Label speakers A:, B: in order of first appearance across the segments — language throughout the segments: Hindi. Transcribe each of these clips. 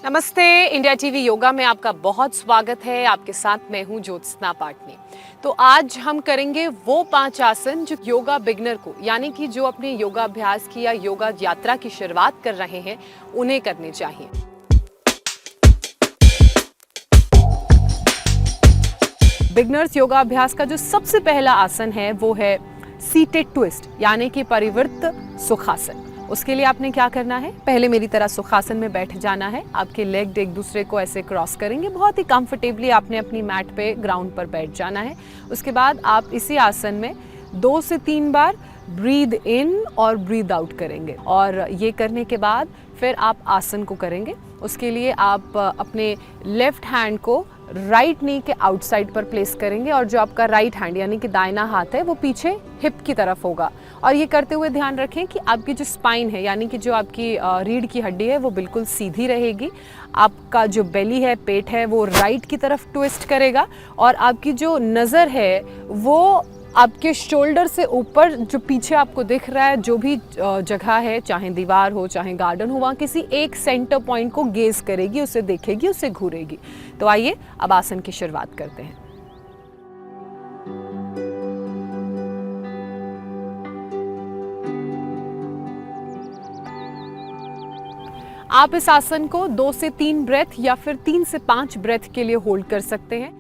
A: नमस्ते। इंडिया टीवी योगा में आपका बहुत स्वागत है। आपके साथ मैं हूं ज्योत्सना पाटनी। तो आज हम करेंगे वो 5 आसन जो योगा बिगनर को, यानी कि जो अपने योगा अभ्यास की या योगा यात्रा की शुरुआत कर रहे हैं, उन्हें करने चाहिए। बिगनर्स योगा अभ्यास का जो सबसे पहला आसन है वो है सीटेड ट्विस्ट, यानी कि परिवृत्त सुखासन। उसके लिए आपने क्या करना है, पहले मेरी तरह सुखासन में बैठ जाना है। आपके लेग एक दूसरे को ऐसे क्रॉस करेंगे, बहुत ही कंफर्टेबली आपने अपनी मैट पे ग्राउंड पर बैठ जाना है। उसके बाद आप इसी आसन में 2 से 3 बार ब्रीद इन और ब्रीद आउट करेंगे और ये करने के बाद फिर आप आसन को करेंगे। उसके लिए आप अपने लेफ्ट हैंड को राइट नी के आउटसाइड पर प्लेस करेंगे और जो आपका राइट हैंड यानी कि दाहिना हाथ है वो पीछे हिप की तरफ होगा। और ये करते हुए ध्यान रखें कि आपकी जो स्पाइन है, यानी कि जो आपकी रीढ़ की हड्डी है, वो बिल्कुल सीधी रहेगी। आपका जो बेली है, पेट है, वो राइट की तरफ ट्विस्ट करेगा और आपकी जो नज़र है वो आपके शोल्डर से ऊपर जो पीछे आपको दिख रहा है, जो भी जगह है, चाहे दीवार हो चाहे गार्डन हो, वहाँ किसी एक सेंटर पॉइंट को गेज करेगी, उसे देखेगी, उसे घूरेगी। तो आइए अब आसन की शुरुआत करते हैं। आप इस आसन को 2 से 3 ब्रेथ या फिर 3 से 5 ब्रेथ के लिए होल्ड कर सकते हैं।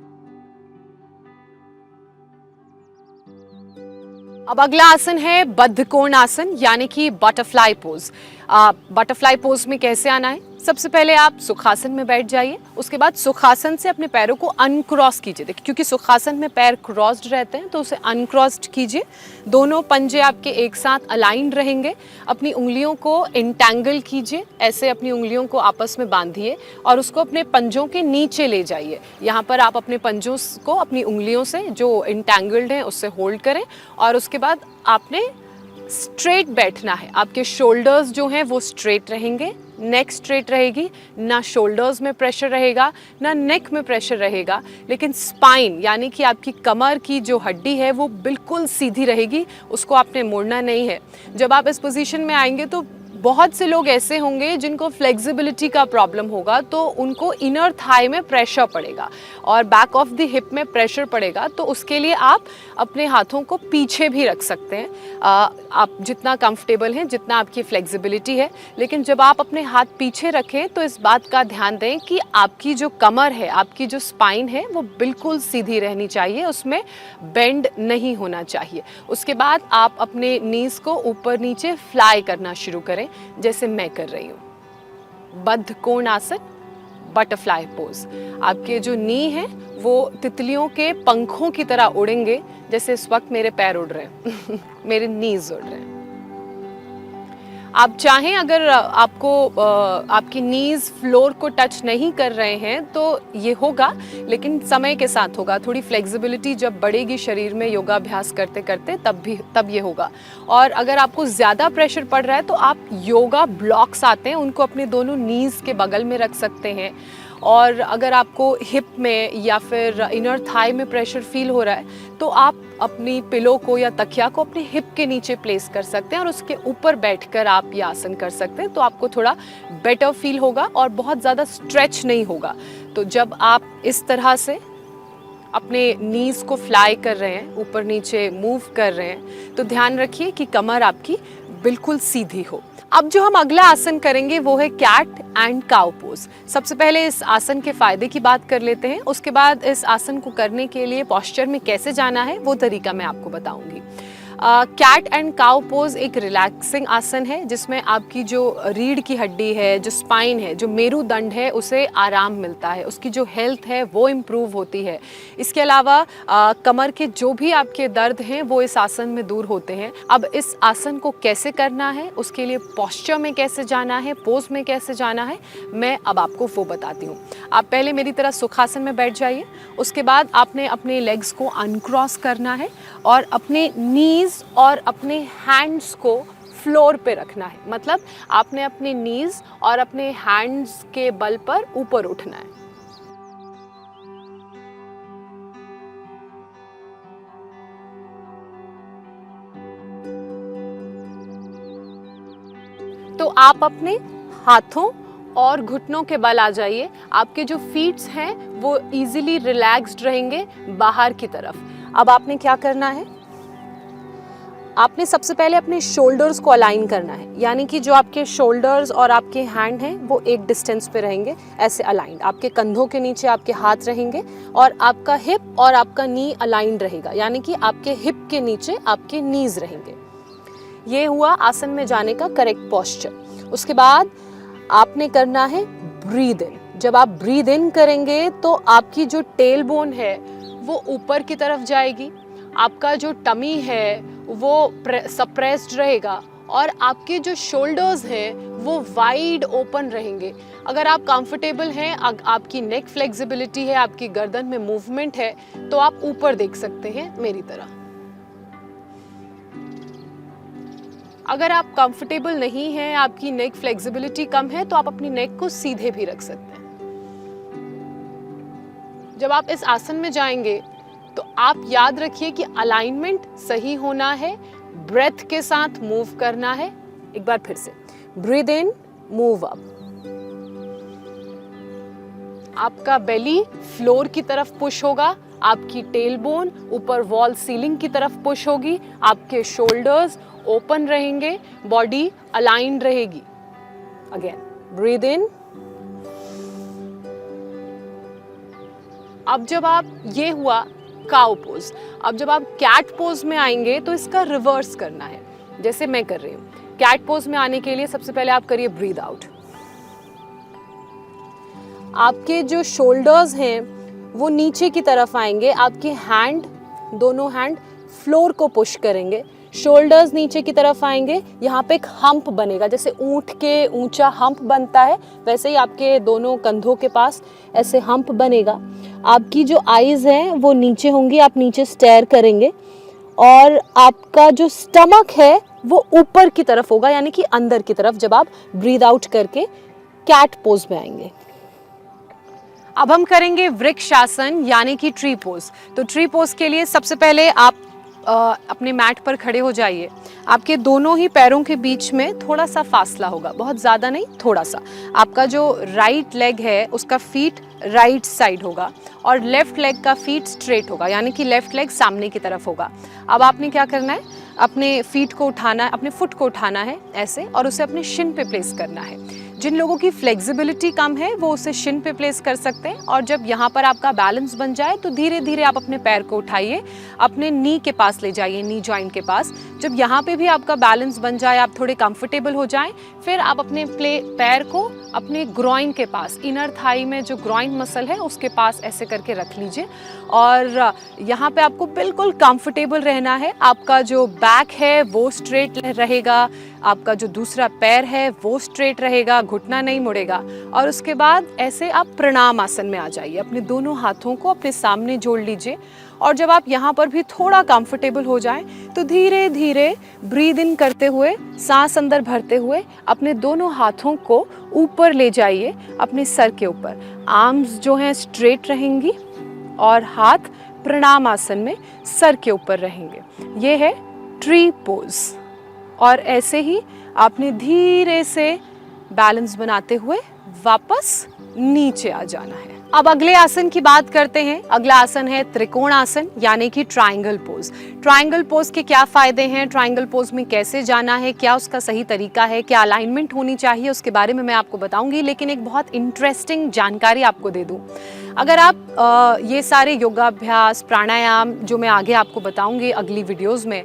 A: अब अगला आसन है बद्धकोण आसन, यानी कि बटरफ्लाई पोज। बटरफ्लाई पोज में कैसे आना है, सबसे पहले आप सुखासन में बैठ जाइए। उसके बाद सुखासन से अपने पैरों को अनक्रॉस कीजिए। देखिए, क्योंकि सुखासन में पैर क्रॉस्ड रहते हैं तो उसे अनक्रॉस्ड कीजिए। दोनों पंजे आपके एक साथ अलाइंड रहेंगे। अपनी उंगलियों को इंटैंगल कीजिए, ऐसे अपनी उंगलियों को आपस में बांधिए और उसको अपने पंजों के नीचे ले जाइए। यहाँ पर आप अपने पंजों को अपनी उंगलियों से जो इंटैंगल्ड हैं उससे होल्ड करें और उसके बाद आपने स्ट्रेट बैठना है। आपके शोल्डर्स जो हैं वो स्ट्रेट रहेंगे, नेक स्ट्रेट रहेगी, ना शोल्डर्स में प्रेशर रहेगा ना नेक में प्रेशर रहेगा, लेकिन स्पाइन यानी कि आपकी कमर की जो हड्डी है वो बिल्कुल सीधी रहेगी, उसको आपने मोड़ना नहीं है। जब आप इस पोजीशन में आएंगे तो बहुत से लोग ऐसे होंगे जिनको फ्लेक्सिबिलिटी का प्रॉब्लम होगा, तो उनको इनर थाई में प्रेशर पड़ेगा और बैक ऑफ द हिप में प्रेशर पड़ेगा। तो उसके लिए आप अपने हाथों को पीछे भी रख सकते हैं, आप जितना कंफर्टेबल हैं, जितना आपकी फ्लेक्सिबिलिटी है। लेकिन जब आप अपने हाथ पीछे रखें तो इस बात का ध्यान दें कि आपकी जो कमर है, आपकी जो स्पाइन है, वो बिल्कुल सीधी रहनी चाहिए, उसमें बेंड नहीं होना चाहिए। उसके बाद आप अपने नीज को ऊपर नीचे फ्लाई करना शुरू करें, जैसे मैं कर रही हूँ। बद्धकोण आसन, बटरफ्लाई पोज। आपके जो नी है वो तितलियों के पंखों की तरह उड़ेंगे, जैसे इस वक्त मेरे पैर उड़ रहे हैं मेरे नीज उड़ रहे हैं। आप चाहें, अगर आपको आपकी नीज फ्लोर को टच नहीं कर रहे हैं तो ये होगा, लेकिन समय के साथ होगा। थोड़ी फ्लेक्सिबिलिटी जब बढ़ेगी शरीर में योगाभ्यास करते करते तब ये होगा। और अगर आपको ज़्यादा प्रेशर पड़ रहा है तो आप योगा ब्लॉक्स आते हैं, उनको अपने दोनों नीज के बगल में रख सकते हैं। और अगर आपको हिप में या फिर इनर थाई में प्रेशर फील हो रहा है तो आप अपनी पिलो को या तकिया को अपने हिप के नीचे प्लेस कर सकते हैं और उसके ऊपर बैठकर आप ये आसन कर सकते हैं। तो आपको थोड़ा बेटर फील होगा और बहुत ज़्यादा स्ट्रेच नहीं होगा। तो जब आप इस तरह से अपने नीज को फ्लाई कर रहे हैं, ऊपर नीचे मूव कर रहे हैं, तो ध्यान रखिए कि कमर आपकी बिल्कुल सीधी हो। अब जो हम अगला आसन करेंगे वो है कैट एंड काउ पोज। सबसे पहले इस आसन के फायदे की बात कर लेते हैं, उसके बाद इस आसन को करने के लिए पोस्चर में कैसे जाना है वो तरीका मैं आपको बताऊंगी। कैट एंड काउ पोज एक रिलैक्सिंग आसन है जिसमें आपकी जो रीढ़ की हड्डी है, जो स्पाइन है, जो मेरुदंड है, उसे आराम मिलता है, उसकी जो हेल्थ है वो इम्प्रूव होती है। इसके अलावा कमर के जो भी आपके दर्द हैं वो इस आसन में दूर होते हैं। अब इस आसन को कैसे करना है, उसके लिए पोस्चर में कैसे जाना है, पोज में कैसे जाना है, मैं अब आपको वो बताती हूँ। आप पहले मेरी तरह सुखासन में बैठ जाइए। उसके बाद आपने अपने लेग्स को अनक्रॉस करना है और अपने नीज और अपने हैंड्स को फ्लोर पे रखना है। मतलब आपने अपने नीज और अपने हैंड्स के बल पर ऊपर उठना है। तो आप अपने हाथों और घुटनों के बल आ जाइए। आपके जो फीट्स हैं वो इजीली रिलैक्स्ड रहेंगे बाहर की तरफ। अब आपने क्या करना है, आपने सबसे पहले अपने शोल्डर्स को अलाइन करना है, यानी कि जो आपके शोल्डर्स और आपके हैंड हैं वो एक डिस्टेंस पे रहेंगे, ऐसे अलाइंड। आपके कंधों के नीचे आपके हाथ रहेंगे और आपका हिप और आपका नी अलाइंड रहेगा, यानी कि आपके हिप के नीचे आपके नीज रहेंगे। ये हुआ आसन में जाने का करेक्ट पोस्चर। उसके बाद आपने करना है ब्रीद इन। जब आप ब्रीद इन करेंगे तो आपकी जो टेल बोन है वो ऊपर की तरफ जाएगी, आपका जो टमी है वो सप्रेस्ड रहेगा और आपके जो शोल्डर्स हैं वो वाइड ओपन रहेंगे। अगर आप कंफर्टेबल हैं, आपकी नेक फ्लेक्सिबिलिटी है, आपकी गर्दन में मूवमेंट है, तो आप ऊपर देख सकते हैं मेरी तरह। अगर आप कंफर्टेबल नहीं हैं, आपकी नेक फ्लेक्सिबिलिटी कम है, तो आप अपनी नेक को सीधे भी रख सकते हैं। जब आप इस आसन में जाएंगे तो आप याद रखिए कि अलाइनमेंट सही होना है, ब्रेथ के साथ मूव करना है। एक बार फिर से ब्रीद इन, मूव अप। आपका बेली फ्लोर की तरफ पुश होगा, आपकी टेल बोन ऊपर वॉल सीलिंग की तरफ पुश होगी, आपके शोल्डर्स ओपन रहेंगे, बॉडी अलाइंड रहेगी। Again breathe in. अब जब आप, ये हुआ काउ पोज। अब जब आप कैट पोज में आएंगे तो इसका रिवर्स करना है, जैसे मैं कर रही हूँ। कैट पोज में आने के लिए सबसे पहले आप करिए ब्रीद आउट। आपके जो शोल्डर्स हैं वो नीचे की तरफ आएंगे, आपके हैंड, दोनों हैंड फ्लोर को पुश करेंगे, शोल्डर्स नीचे की तरफ आएंगे। यहाँ पे एक हम्प बनेगा, जैसे ऊंट के ऊंचा हम्प बनता है वैसे ही आपके दोनों कंधों के पास ऐसे हम्प बनेगा। आपकी जो आईज हैं वो नीचे होंगी, आप नीचे स्टेयर करेंगे और आपका जो स्टमक है वो ऊपर की तरफ होगा, यानी कि अंदर की तरफ, जब आप ब्रीद आउट करके कैट पोज में आएंगे। अब हम करेंगे वृक्षासन यानी कि ट्री पोज। तो ट्री पोज के लिए सबसे पहले आप अपने मैट पर खड़े हो जाइए। आपके दोनों ही पैरों के बीच में थोड़ा सा फासला होगा, बहुत ज़्यादा नहीं, थोड़ा सा। आपका जो राइट लेग है उसका फीट राइट साइड होगा और लेफ्ट लेग का फीट स्ट्रेट होगा, यानी कि लेफ्ट लेग सामने की तरफ होगा। अब आपने क्या करना है, अपने फीट को उठाना है, अपने फुट को उठाना है ऐसे और उसे अपने शिन पे प्लेस करना है। जिन लोगों की फ्लेक्सिबिलिटी कम है वो उसे शिन पे प्लेस कर सकते हैं। और जब यहाँ पर आपका बैलेंस बन जाए तो धीरे धीरे आप अपने पैर को उठाइए, अपने नी के पास ले जाइए, नी जॉइंट के पास। जब यहाँ पे भी आपका बैलेंस बन जाए, आप थोड़े कंफर्टेबल हो जाएं, फिर आप अपने पैर को अपने ग्रॉइन के पास, इनर थाई में जो ग्रॉइन मसल है उसके पास ऐसे करके रख लीजिए। और यहाँ पे आपको बिल्कुल कंफर्टेबल रहना है। आपका जो बैक है वो स्ट्रेट रहेगा, आपका जो दूसरा पैर है वो स्ट्रेट रहेगा, घुटना नहीं मुड़ेगा। और उसके बाद ऐसे आप प्रणाम आसन में आ जाइए, अपने दोनों हाथों को अपने सामने जोड़ लीजिए। और जब आप यहाँ पर भी थोड़ा कंफर्टेबल हो जाएं तो धीरे धीरे ब्रीद इन करते हुए, सांस अंदर भरते हुए अपने दोनों हाथों को ऊपर ले जाइए, अपने सर के ऊपर। आर्म्स जो हैं स्ट्रेट रहेंगी और हाथ प्रणाम आसन में सर के ऊपर रहेंगे। ये है ट्री पोज। और ऐसे ही आपने धीरे से बैलेंस बनाते हुए वापस नीचे आ जाना है। अब अगले आसन की बात करते हैं। अगला आसन है त्रिकोण आसन यानी कि ट्रायंगल पोज। ट्रायंगल पोज के क्या फायदे हैं, ट्रायंगल पोज में कैसे जाना है, क्या उसका सही तरीका है, क्या अलाइनमेंट होनी चाहिए, उसके बारे में मैं आपको बताऊंगी। लेकिन एक बहुत इंटरेस्टिंग जानकारी आपको दे दूं। अगर आप ये सारे योगाभ्यास, प्राणायाम जो मैं आगे आपको बताऊंगी अगली वीडियोस में,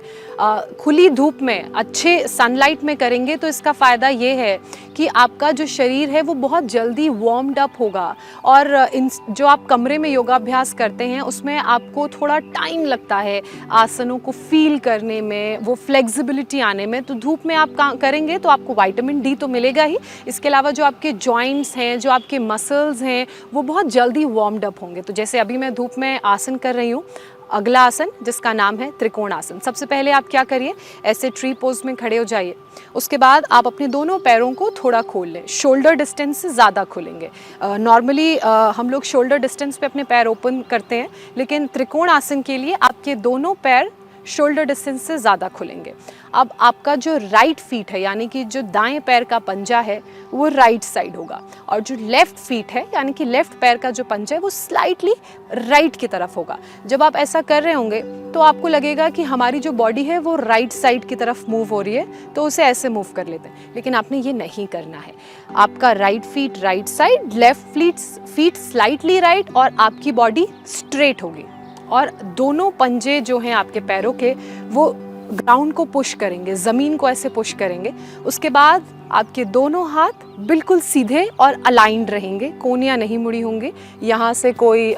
A: खुली धूप में, अच्छे सनलाइट में करेंगे तो इसका फ़ायदा ये है कि आपका जो शरीर है वो बहुत जल्दी वार्म्ड अप होगा। और जो आप कमरे में योगाभ्यास करते हैं उसमें आपको थोड़ा टाइम लगता है आसनों को फील करने में, वो फ्लेक्सिबिलिटी आने में। तो धूप में आप करेंगे तो आपको विटामिन डी तो मिलेगा ही, इसके अलावा जो आपके जॉइंट्स हैं, जो आपके मसल्स हैं, वो बहुत जल्दी वार्म्ड अप होंगे। तो जैसे अभी मैं धूप में आसन कर रही हूँ, अगला आसन जिसका नाम है त्रिकोण आसन। सबसे पहले आप क्या करिए, ऐसे ट्री पोज में खड़े हो जाइए। उसके बाद आप अपने दोनों पैरों को थोड़ा खोल लें, शोल्डर डिस्टेंस से ज़्यादा खोलेंगे। नॉर्मली हम लोग शोल्डर डिस्टेंस पे अपने पैर ओपन करते हैं, लेकिन त्रिकोण आसन के लिए आपके दोनों पैर शोल्डर डिस्टेंस से ज़्यादा खुलेंगे। अब आपका जो राइट फीट है यानी कि जो दाएं पैर का पंजा है वो राइट साइड होगा, और जो लेफ्ट फीट है यानी कि लेफ्ट पैर का जो पंजा है वो स्लाइटली राइट की तरफ होगा। जब आप ऐसा कर रहे होंगे तो आपको लगेगा कि हमारी जो बॉडी है वो राइट साइड की तरफ मूव हो रही है, तो उसे ऐसे मूव कर लेते हैं, लेकिन आपने ये नहीं करना है। आपका right feet right side, left feet slightly right, और आपकी बॉडी स्ट्रेट होगी, और दोनों पंजे जो हैं आपके पैरों के वो ग्राउंड को पुश करेंगे, ज़मीन को ऐसे पुश करेंगे। उसके बाद आपके दोनों हाथ बिल्कुल सीधे और अलाइंड रहेंगे, कोनियाँ नहीं मुड़ी होंगी, यहाँ से कोई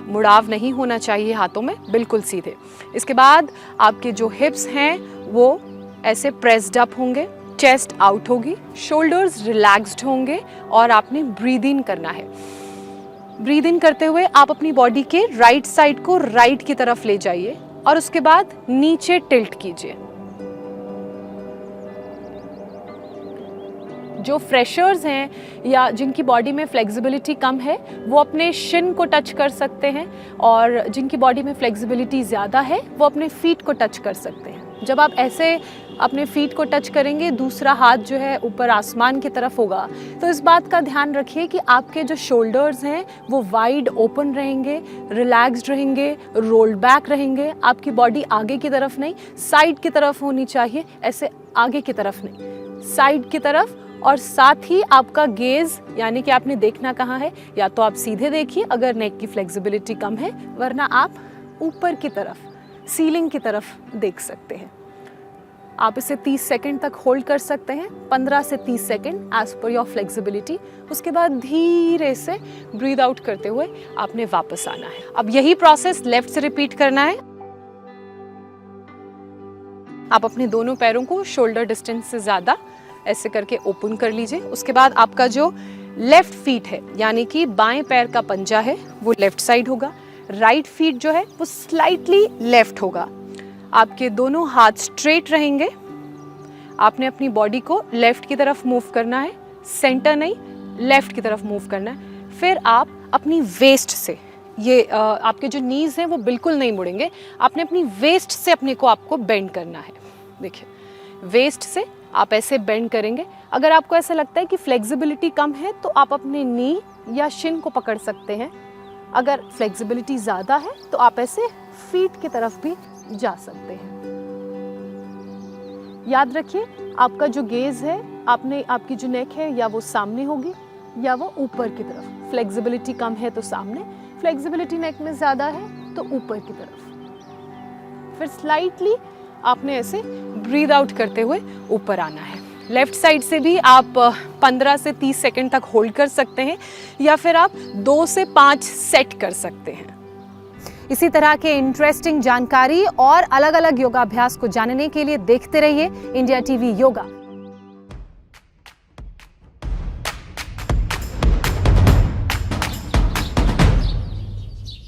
A: मुड़ाव नहीं होना चाहिए हाथों में, बिल्कुल सीधे। इसके बाद आपके जो हिप्स हैं वो ऐसे प्रेस्ड अप होंगे, चेस्ट आउट होगी, शोल्डर्स रिलैक्स्ड होंगे, और आपने ब्रीद इन करना है। ब्रीद इन करते हुए आप अपनी बॉडी के राइट साइड को राइट की तरफ ले जाइए, और उसके बाद नीचे टिल्ट कीजिए। जो फ्रेशर्स हैं या जिनकी बॉडी में फ्लेक्सिबिलिटी कम है वो अपने शिन को टच कर सकते हैं, और जिनकी बॉडी में फ्लेक्सिबिलिटी ज़्यादा है वो अपने फीट को टच कर सकते हैं। जब आप ऐसे अपने फीट को टच करेंगे, दूसरा हाथ जो है ऊपर आसमान की तरफ होगा, तो इस बात का ध्यान रखिए कि आपके जो शोल्डर्स हैं वो वाइड ओपन रहेंगे, रिलैक्स्ड रहेंगे, रोल्ड बैक रहेंगे। आपकी बॉडी आगे की तरफ नहीं, साइड की तरफ होनी चाहिए, ऐसे आगे की तरफ नहीं, साइड की तरफ। और साथ ही आपका गेज यानी कि आपने देखना कहाँ है, या तो आप सीधे देखिए अगर नेक की फ्लेक्सिबिलिटी कम है, वरना आप ऊपर की तरफ सीलिंग की तरफ देख सकते हैं। आप इसे 30 सेकंड तक होल्ड कर सकते हैं, 15 से 30 second as per your flexibility. उसके बाद धीरे से ब्रीद आउट करते हुए आपने वापस आना है। अब यही प्रोसेस लेफ्ट से रिपीट करना है। आप अपने दोनों पैरों को शोल्डर डिस्टेंस से ज़्यादा ऐसे करके ओपन कर लीजिए। उसके बाद आपका जो लेफ्ट फीट है यानी कि बाएं पैर का पंजा है वो लेफ्ट साइड होगा, राइट फीट जो है वो स्लाइटली लेफ्ट होगा। आपके दोनों हाथ स्ट्रेट रहेंगे। आपने अपनी बॉडी को लेफ्ट की तरफ मूव करना है, सेंटर नहीं, लेफ्ट की तरफ मूव करना है। फिर आप अपनी वेस्ट से, ये आपके जो नीज हैं वो बिल्कुल नहीं मुड़ेंगे, आपने अपनी वेस्ट से अपने को आपको बेंड करना है। देखिए, वेस्ट से आप ऐसे बेंड करेंगे। अगर आपको ऐसा लगता है कि फ्लेक्सिबिलिटी कम है तो आप अपने नी या शिन को पकड़ सकते हैं। अगर फ्लेक्सिबिलिटी ज़्यादा है तो आप ऐसे फीट की तरफ भी जा सकते हैं। याद रखिए, आपका जो गेज है, आपकी जो नेक है या वो सामने होगी या वो ऊपर की तरफ। फ्लेक्सिबिलिटी कम है तो सामने, फ्लेक्सिबिलिटी नेक में ज़्यादा है तो ऊपर की तरफ। फिर स्लाइटली आपने ऐसे ब्रीद आउट करते हुए ऊपर आना है। लेफ्ट साइड से भी आप 15 से 30 सेकंड तक होल्ड कर सकते हैं, या फिर आप 2 से 5 सेट कर सकते हैं। इसी तरह के इंटरेस्टिंग जानकारी और अलग अलग योगाभ्यास को जानने के लिए देखते रहिए इंडिया टीवी योगा।